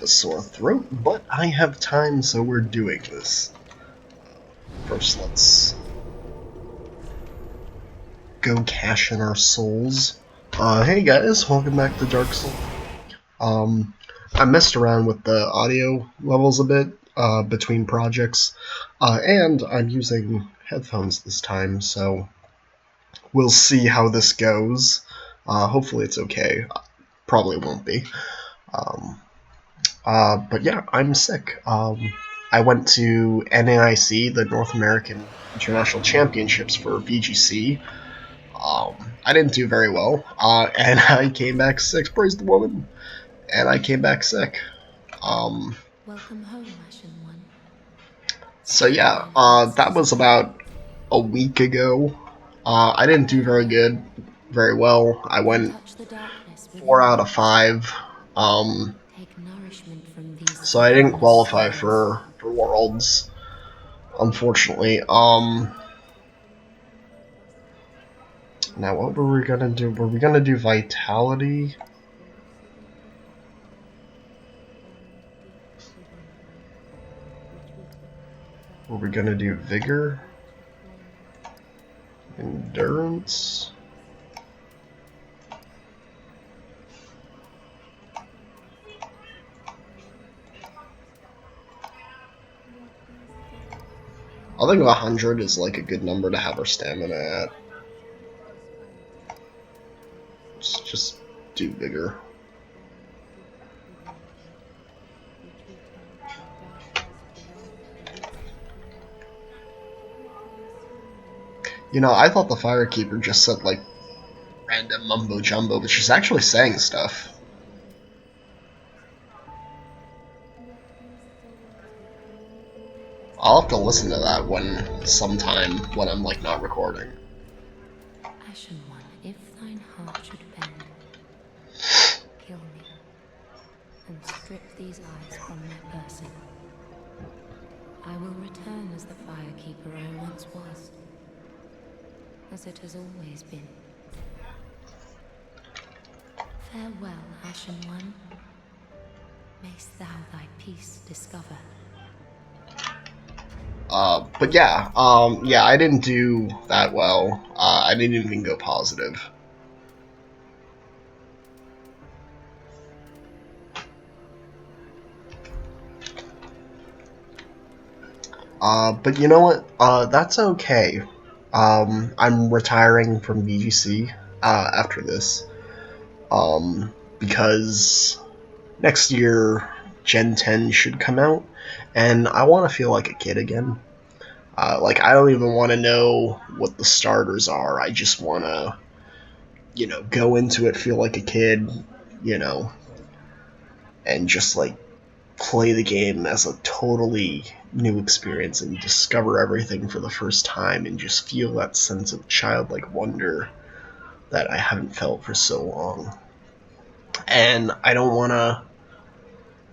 a sore throat, but I have time, so we're doing this. First, let's go cash in our souls. Hey guys, welcome back to Dark Souls. I messed around with the audio levels a bit between projects, and I'm using headphones this time, so we'll see how this goes. Hopefully it's okay. Probably won't be. But yeah, I'm sick. I went to NAIC, the North American International Championships for VGC. I didn't do very well, and I came back sick. Praise the woman. And I came back sick. Welcome home, Ashen One. So yeah, that was about a week ago. I didn't do very well. I went Touch the darkness 4 within out you. of 5. Take nourishment from these So I didn't formless qualify souls. for Worlds, unfortunately. Now what were we gonna do? Were we gonna do Vitality? Were we gonna do Vigor? Endurance? I think 100 is like a good number to have our stamina at. Let's just do Vigor. You know, I thought the Firekeeper just said like random mumbo jumbo, but she's actually saying stuff. I'll have to listen to that sometime when I'm like not recording. Ashen One, if thine heart should bend, kill me, and strip these eyes from my person. I will return as the Firekeeper I once was, as it has always been. Farewell, Ashen One. Mayst thou thy peace discover. But yeah, yeah, I didn't do that well. I didn't even go positive. But you know what? That's okay. I'm retiring from VGC after this. Because next year Gen 10 should come out, and I want to feel like a kid again. Like, I don't even want to know what the starters are. I just want to, go into it, feel like a kid, you know, and just, like, play the game as a totally new experience and discover everything for the first time and just feel that sense of childlike wonder that I haven't felt for so long. And I don't want to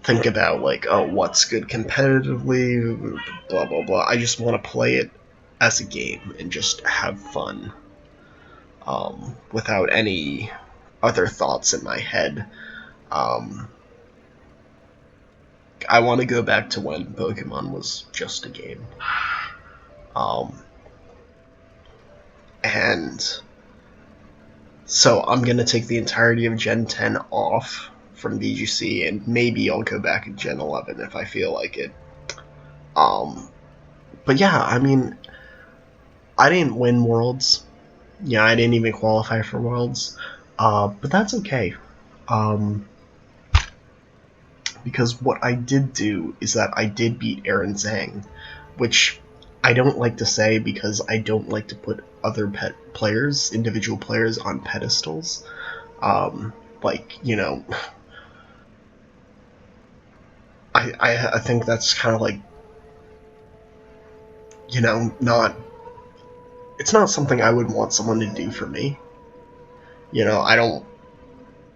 think about, like, oh, what's good competitively, blah, blah, blah. I just want to play it as a game and just have fun. Without any other thoughts in my head. I want to go back to when Pokemon was just a game. And so I'm going to take the entirety of Gen 10 off from VGC, and maybe I'll go back in Gen 11 if I feel like it. But yeah, I mean, I didn't win Worlds. Yeah, I didn't even qualify for Worlds. But that's okay. Because what I did do is that I did beat Aaron Zhang, which I don't like to say because I don't like to put other individual players on pedestals. Like, I think that's kind of like, not, it's not something I would want someone to do for me. I don't,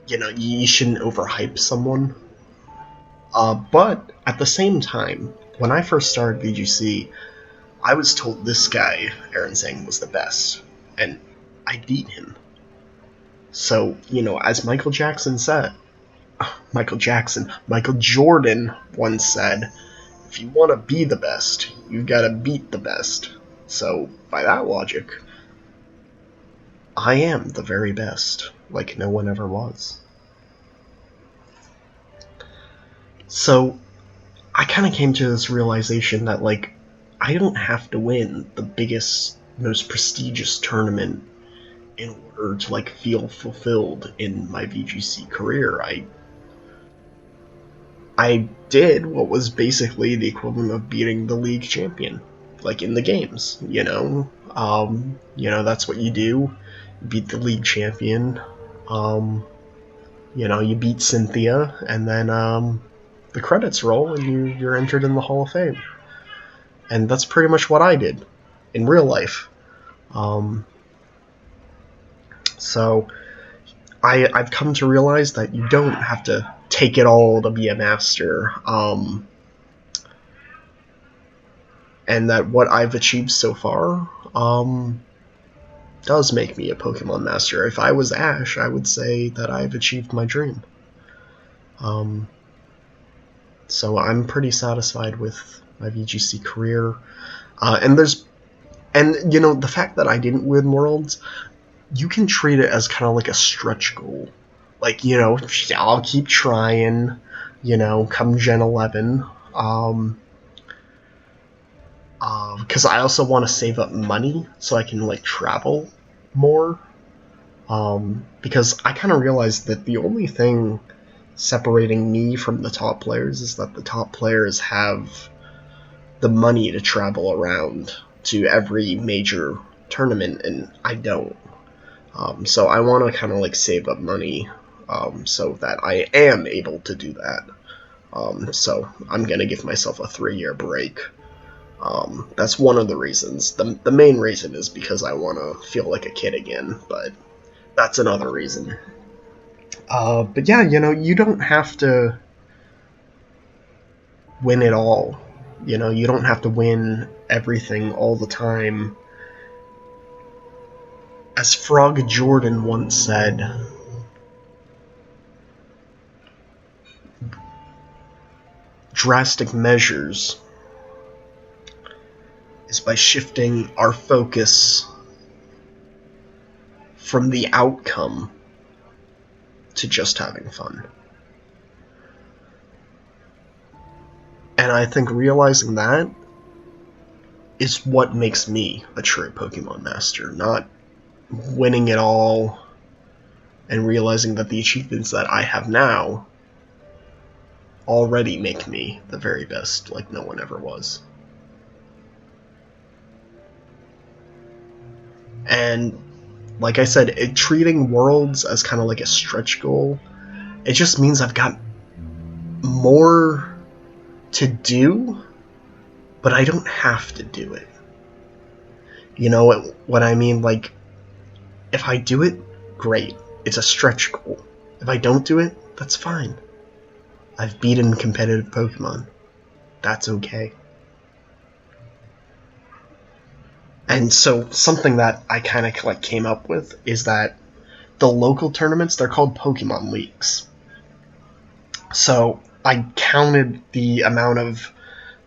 you shouldn't overhype someone. But at the same time, when I first started VGC, I was told this guy, Aaron Zhang, was the best, and I beat him. So, as Michael Jackson said, Michael Jackson, Michael Jordan once said, if you want to be the best, you've got to beat the best. So, by that logic, I am the very best, like no one ever was. So, I kind of came to this realization that, like, I don't have to win the biggest, most prestigious tournament in order to, like, feel fulfilled in my VGC career. I did what was basically the equivalent of beating the league champion, like in the games. That's what you do. You beat the league champion. Um, you beat Cynthia, and then the credits roll, and you're entered in the Hall of Fame. And that's pretty much what I did in real life. Um, so I've come to realize that you don't have to take it all to be a master. And that what I've achieved so far does make me a Pokemon master. If I was Ash, I would say that I've achieved my dream. Um, so I'm pretty satisfied with my VGC career. The fact that I didn't win Worlds, you can treat it as kind of like a stretch goal. Like, I'll keep trying, come Gen 11. Because I also want to save up money so I can, like, travel more. Because I kind of realized that the only thing separating me from the top players is that the top players have the money to travel around to every major tournament, and I don't. So I want to kind of like save up money so that I am able to do that. So I'm gonna give myself a 3-year break. That's one of the reasons. The main reason is because I want to feel like a kid again, but that's another reason. But yeah, you don't have to win it all. You don't have to win everything all the time. As Frog Jordan once said, drastic measures is by shifting our focus from the outcome to just having fun. And I think realizing that is what makes me a true Pokemon master, not winning it all and realizing that the achievements that I have now already make me the very best, like no one ever was. And like I said, treating Worlds as kind of like a stretch goal, it just means I've got more to do, but I don't have to do it. You know what I mean? Like, if I do it, great. It's a stretch goal. If I don't do it, that's fine. I've beaten competitive Pokemon. That's okay. And so something that I kind of like came up with is that the local tournaments, they're called Pokemon Leagues. So I counted the amount of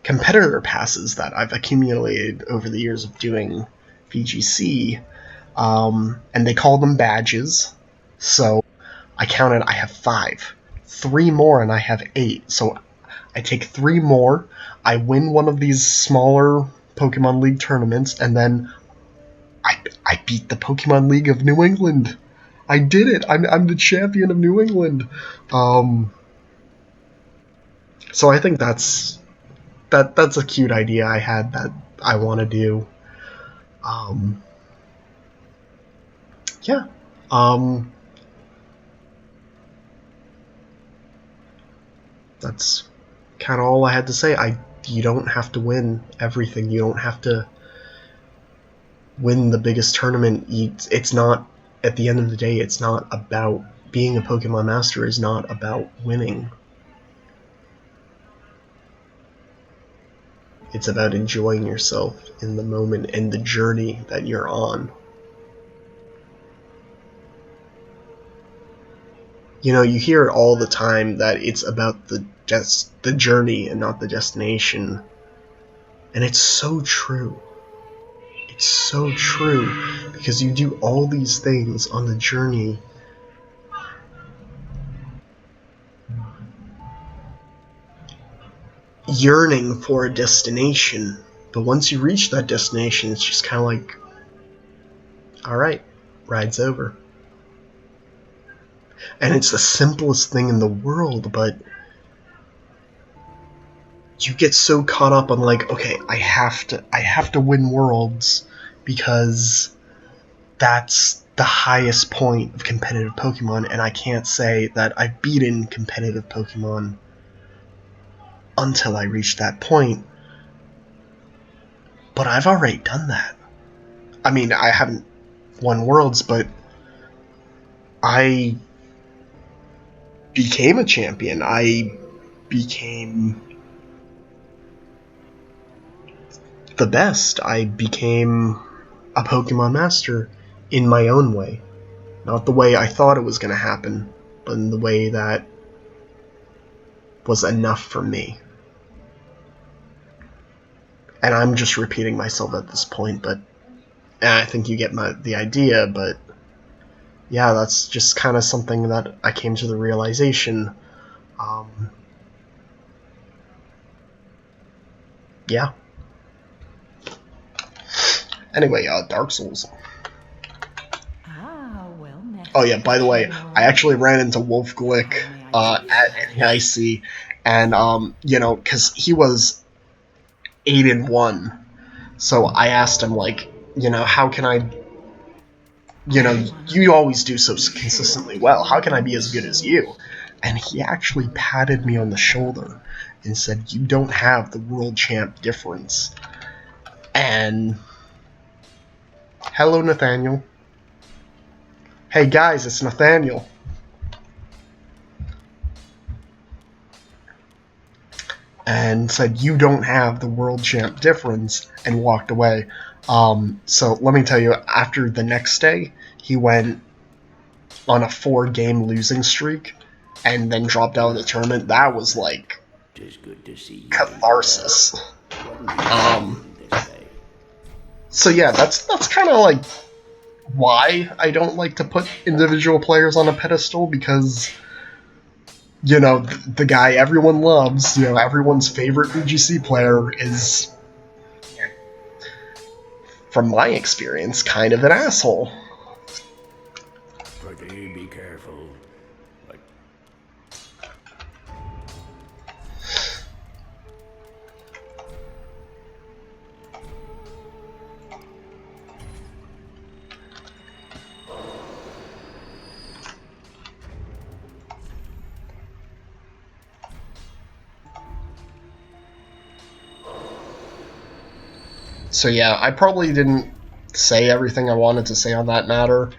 competitor passes that I've accumulated over the years of doing VGC, and they call them badges. So I counted, I have 5. 3 more and I have 8. So I take 3 more, I win one of these smaller Pokemon League tournaments, and then I beat the Pokemon League of New England. I did it. I'm the champion of New England. Um, so I think that's a cute idea I had that I want to do. Um, yeah. Um, that's kind of all I had to say. You don't have to win everything. You don't have to win the biggest tournament. It's not, at the end of the day, it's not about being a Pokemon Master. Is not about winning. It's about enjoying yourself in the moment and the journey that you're on. You hear it all the time that it's about the journey and not the destination. And it's so true. It's so true because you do all these things on the journey yearning for a destination. But once you reach that destination, it's just kind of like, all right, ride's over. And it's the simplest thing in the world, but you get so caught up on like, okay, I have to win worlds because that's the highest point of competitive Pokemon, and I can't say that I've beaten competitive Pokemon until I reach that point. But I've already done that. I mean, I haven't won worlds, but I became a champion. I became the best. I became a Pokemon master in my own way. Not the way I thought it was going to happen, but in the way that was enough for me. And I'm just repeating myself at this point, but I think you get the idea. But yeah, that's just kind of something that I came to the realization. Um, yeah. Anyway, Dark Souls. Well Oh met, yeah, by the way, I Pokemon. actually ran into Wolf Glick How may I be of at service? NEIC, and because he was 8-1, so I asked him like, how can I, Pokemon, you always do so be sure consistently to well. heal How can I me be with as good as you? souls. And he actually patted me on the shoulder and said, "You don't have the world champ difference." And hello, Nathaniel. Hey guys, it's Nathaniel. And said, "You don't have the world champ difference," and walked away. So let me tell you, after the next day, he went on a 4-game losing streak and then dropped out of the tournament. That was like 'Tis good to see ye do well. catharsis. What means Um, seeing this day? so yeah, that's kind of like why I don't like to put individual players on a pedestal, because the guy everyone loves, everyone's favorite VGC player is, from my experience, kind of an asshole. Prithee be careful. But So yeah, I probably didn't say everything I wanted to say on that matter,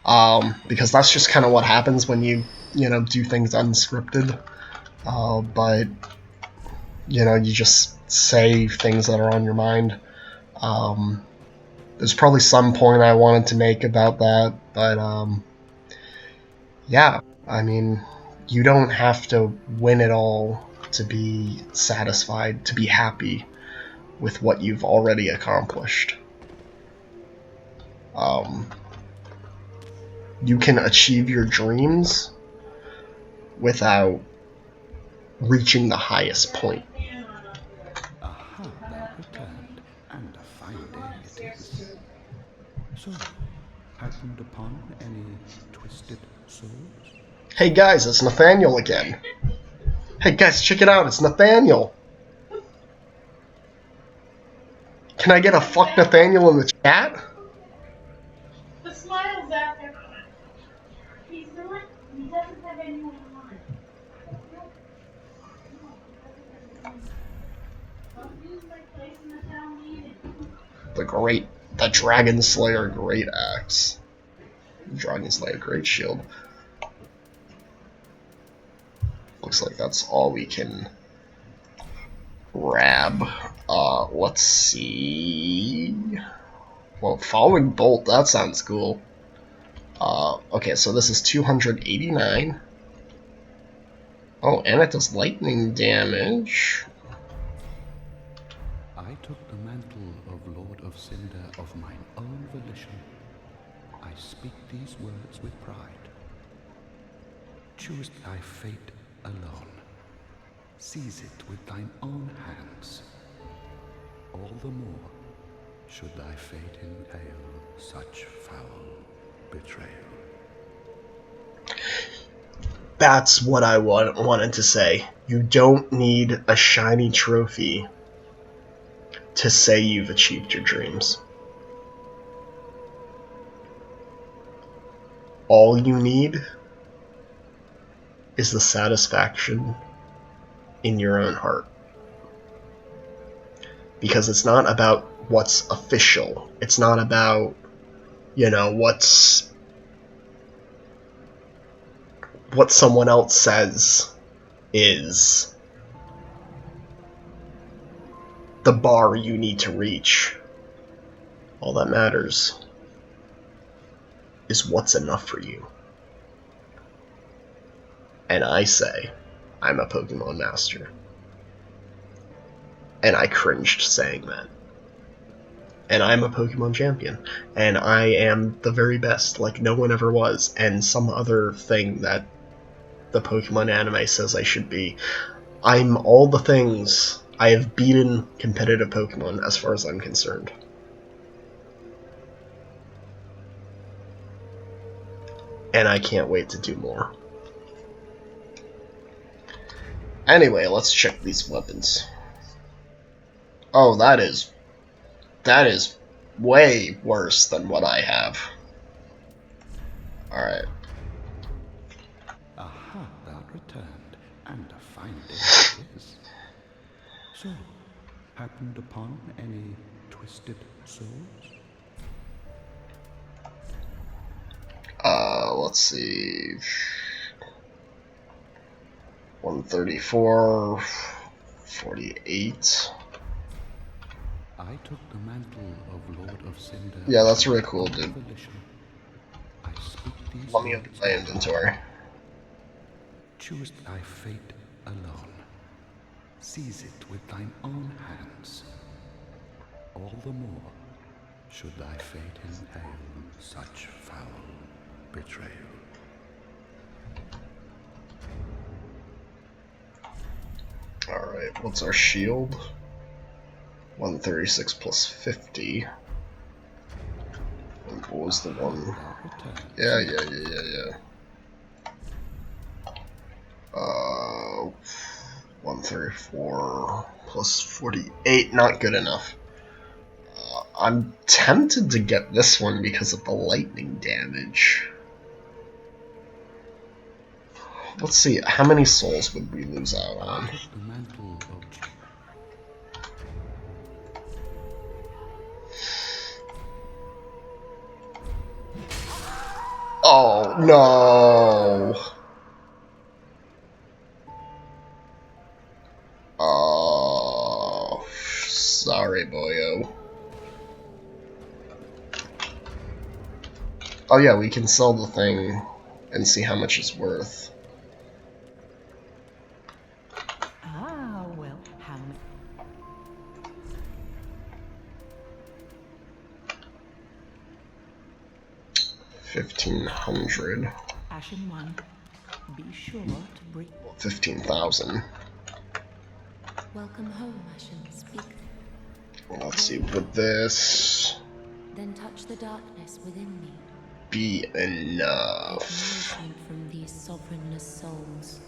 because that's just kind of what happens when you do things unscripted. But you just say things that are on your mind. Um, there's probably some point I wanted to make about that, but yeah, I mean, you don't have to win it all to be satisfied, to be happy with what you've already accomplished. Um, you can achieve your dreams without reaching the highest point. Aha, thou returned, and a fine day it is. So, happened upon any twisted souls? Hey guys, it's Nathaniel again. Hey guys, check it out, it's Nathaniel. Can I get a fuck Nathaniel in the chat? The smile's after. He's not. He doesn't have anyone in mind. No, no, he doesn't have anyone in mind. Don't use my place in the town meeting. The Dragon Slayer Great Axe. Dragon Slayer Great Shield. Looks like that's all we can grab. Let's see. Well, Following Bolt, that sounds cool. Okay, so this is 289. Oh, and it does lightning damage. I took the mantle of Lord of Cinder of mine own volition. I speak these words with pride. Choose thy fate alone. Seize it with thine own hands. All the more should thy fate entail such foul betrayal. That's what I wanted to say. You don't need a shiny trophy to say you've achieved your dreams. All you need is the satisfaction in your own heart. Because it's not about what's official. It's not about, what someone else says is the bar you need to reach. All that matters is what's enough for you. And I say, I'm a Pokemon master. And I cringed saying that. And I'm a Pokemon champion. And I am the very best, like no one ever was. And some other thing that the Pokemon anime says I should be. I'm all the things. I have beaten competitive Pokemon as far as I'm concerned. And I can't wait to do more. Anyway, let's check these weapons. Oh, that is way worse than what I have. Alright. Aha, thou returned, and a fine day it is. So, happened upon any twisted souls? Let's see. 134, 48. I took the mantle of Lord of Cinder. Yeah, that's really cool, dude. I speak these Let me open words my with inventory. Choose thy fate alone. Seize it with thine own hands. All the more should thy fate entail such foul betrayal. Alright, what's our shield? 136 plus 50. And what was the one? Yeah. 134 plus 48, not good enough. I'm tempted to get this one because of the lightning damage. Let's see, how many souls would we lose out on? Oh, no! Oh, sorry, boyo. Oh yeah, we can sell the thing and see how much it's worth. Ah, well, how many? 1,500. Ashen one, be sure to bring 15,000. Welcome home, Ashen. Speak. Let's see, would this Then touch the darkness within me. be Take enough? nourishment from these sovereignless souls.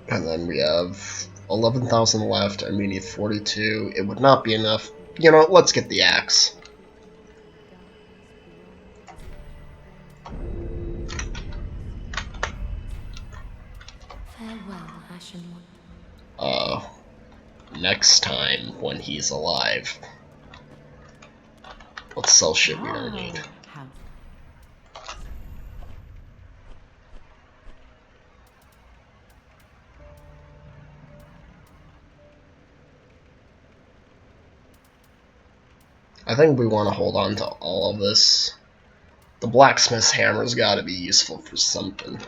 And then we have 11,000 left, and we need 42. It would not be enough. You know, let's get the axe. Farewell, Ashen one. Next time when he's alive. Let's sell shit we don't need. how I think we want to hold on to all of this. The blacksmith's hammer's got to be useful for something.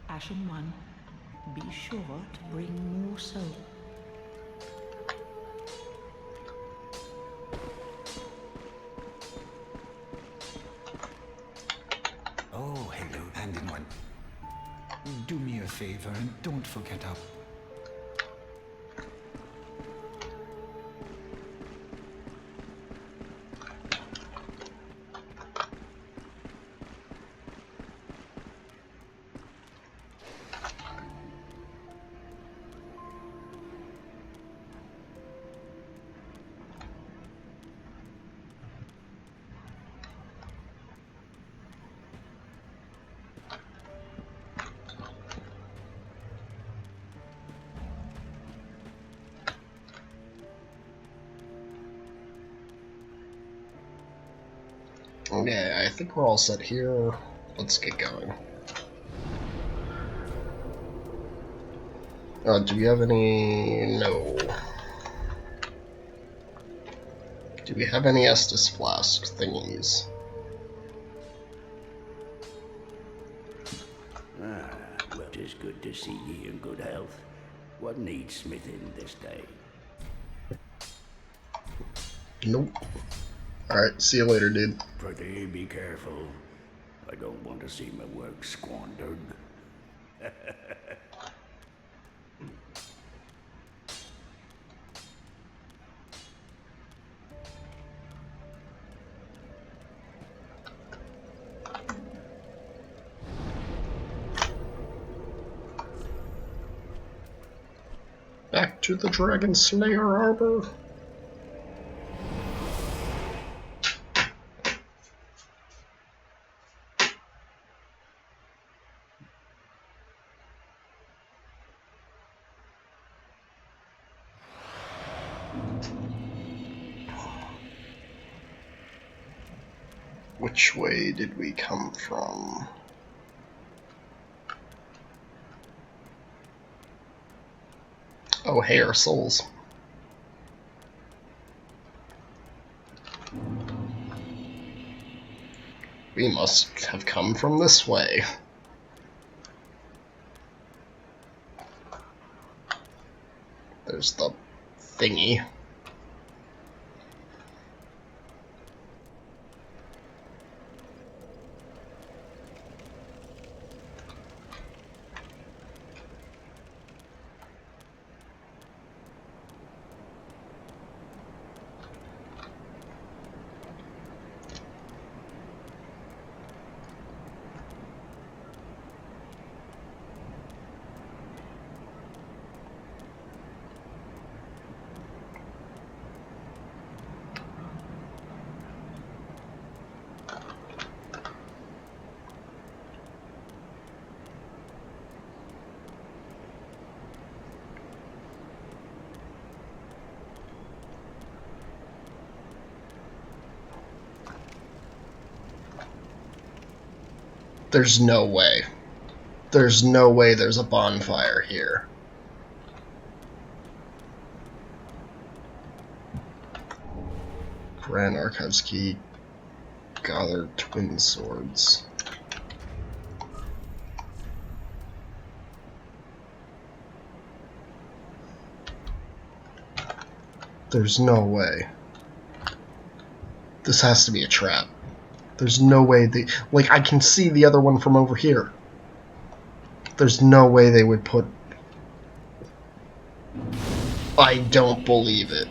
Ashen One, be sure to bring more soul. Oh, hello, Handing One. Do me a favor and don't forget our... Okay, I think we're all set here. Let's get going. Do we have any... No. Do we have any Estus Flask thingies? Well, 'tis good to see ye in good health. What needs smithing this day? Nope. Alright, see you later, dude. Pretty be careful. I don't want to see my work squandered. Back to the Dragon Slayer Arbor. Which way did we come from? Oh, hey, our souls. We must have come from this way. There's the thingy. There's no way. There's no way there's a bonfire here. Grand Archives Key. Gather twin swords. There's no way. This has to be a trap. There's no way they... Like, I can see the other one from over here. There's no way they would put... I don't believe it.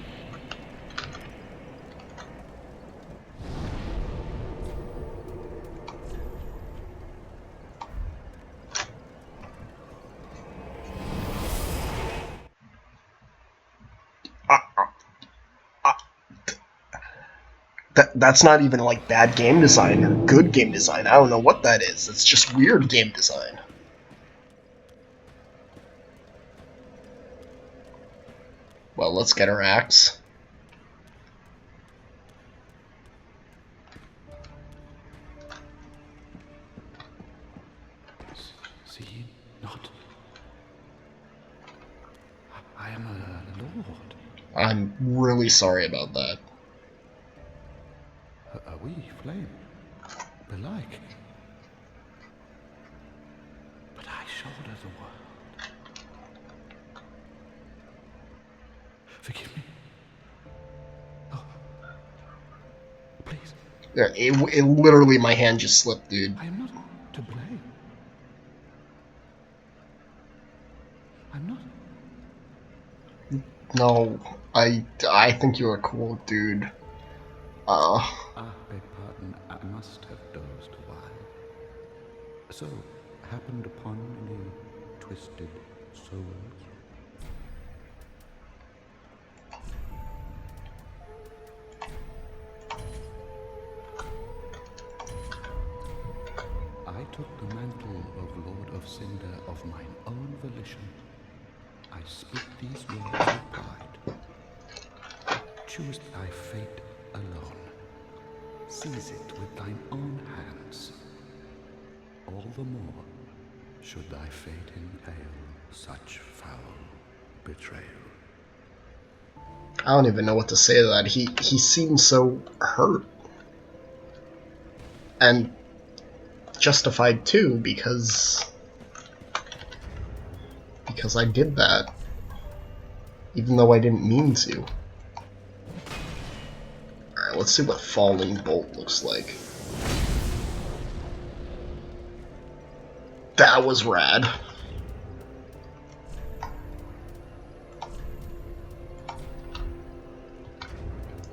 That's not even like bad game design or good game design. I don't know what that is. It's just weird game design. Well, let's get our axe. See not. I am a lord. I'm really sorry about that. A wee flame, belike. But I shoulder the world. Forgive me. Oh, please. Yeah, it literally, my hand just slipped, dude. I am not to blame. I'm not. No, I think you're a cool dude. Beg pardon, I must have dozed a while. So, happened upon any twisted souls? I took the mantle of Lord of Cinder of mine own volition. I speak these words with pride. Choose thy fate alone. Seize it with thine own hands. All the more should thy fate impale such foul betrayal. I don't even know what to say to that. He seems so hurt. And justified too, because because I did that. Even though I didn't mean to. Alright, let's see what Falling Bolt looks like. That was rad.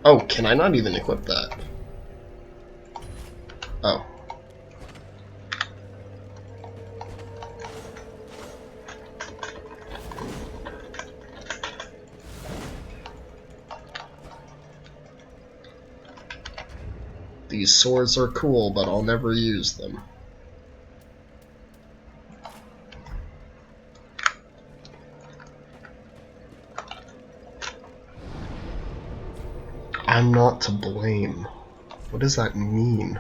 Oh, can I not even equip that? Oh. These swords are cool, but I'll never use them. I'm not to blame. What does that mean?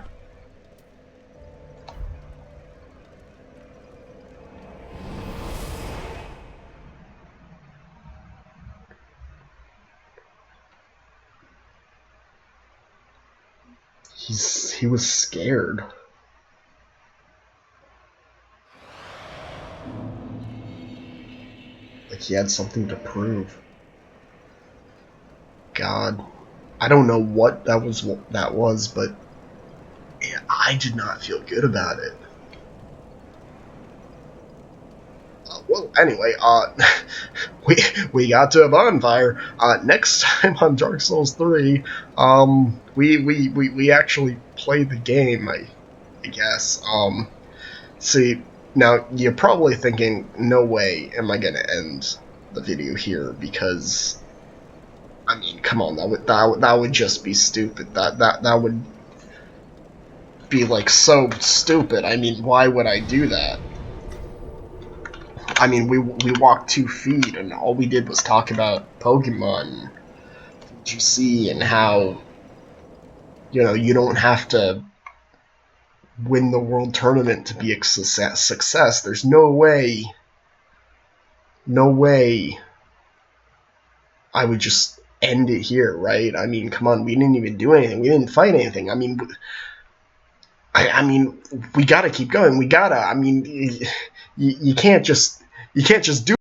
He was scared. Like he had something to prove. God. I don't know what that was, but I did not feel good about it. Well, anyway, we got to a bonfire. Next time on Dark Souls 3, we actually play the game, I guess. See, now you're probably thinking, no way am I gonna end the video here, because I mean, come on, that would just be stupid. That would be like so stupid. I mean, why would I do that? I mean, we walked 2 feet, and all we did was talk about Pokemon, GC, and how, you know, you don't have to win the world tournament to be a success. There's no way I would just end it here, right? I mean, come on, we didn't even do anything. We didn't fight anything. I mean, we gotta keep going. We gotta. I mean, you can't just do